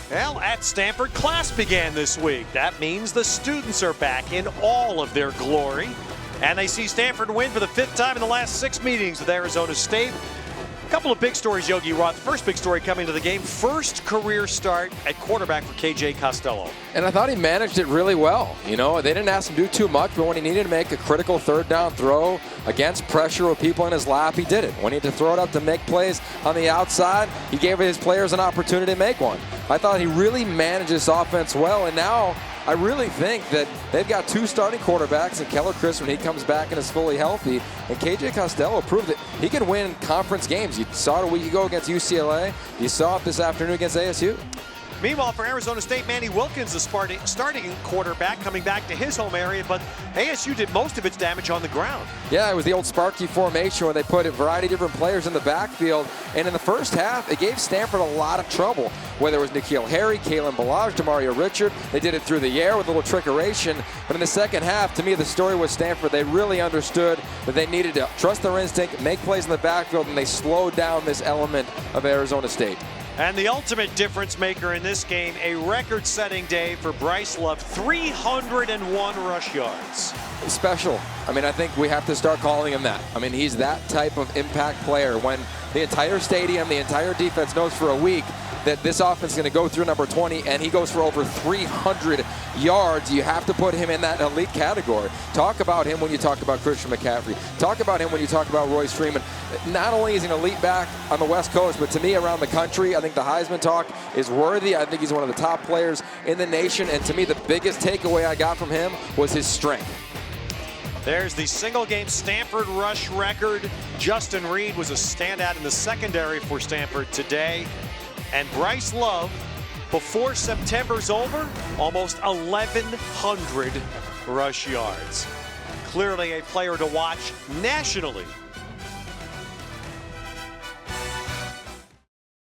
Well, at Stanford, class began this week. That means the students are back in all of their glory. And they see Stanford win for the 5th time in the last 6 meetings with Arizona State. A couple of big stories, Yogi, Roth. The first big story coming to the game, first career start at quarterback for KJ Costello. And I thought he managed it really well. You know, they didn't ask him to do too much, but when he needed to make a critical 3rd down throw against pressure with people in his lap, he did it. When he had to throw it up to make plays on the outside, he gave his players an opportunity to make one. I thought he really managed this offense well, and now I really think that they've got 2 starting quarterbacks, and Keller Chris when he comes back and is fully healthy, and KJ Costello proved that he can win conference games. You saw it a week ago against UCLA. You saw it this afternoon against ASU. Meanwhile, for Arizona State, Manny Wilkins, the starting quarterback, coming back to his home area, but ASU did most of its damage on the ground. Yeah, it was the old Sparky formation where they put a variety of different players in the backfield, and in the first half, it gave Stanford a lot of trouble, whether it was N'Keal Harry, Kalen Ballage, Demario Richard. They did it through the air with a little trickeration, but in the second half, to me, the story was Stanford. They really understood that they needed to trust their instinct, make plays in the backfield, and they slowed down this element of Arizona State. And the ultimate difference maker in this game, a record-setting day for Bryce Love, 301 rush yards. Special. I mean, I think we have to start calling him that. I mean, he's that type of impact player. When the entire stadium, the entire defense knows for a week that this offense is going to go through number 20, and he goes for over 300 yards, you have to put him in that elite category. Talk about him when you talk about Christian McCaffrey. Talk about him when you talk about Royce Freeman. Not only is he an elite back on the West Coast, but to me around the country, I think the Heisman talk is worthy. I think he's one of the top players in the nation, and to me, the biggest takeaway I got from him was his strength. There's the single-game Stanford rush record. Justin Reed was a standout in the secondary for Stanford today. And Bryce Love, before September's over, almost 1,100 rush yards. Clearly a player to watch nationally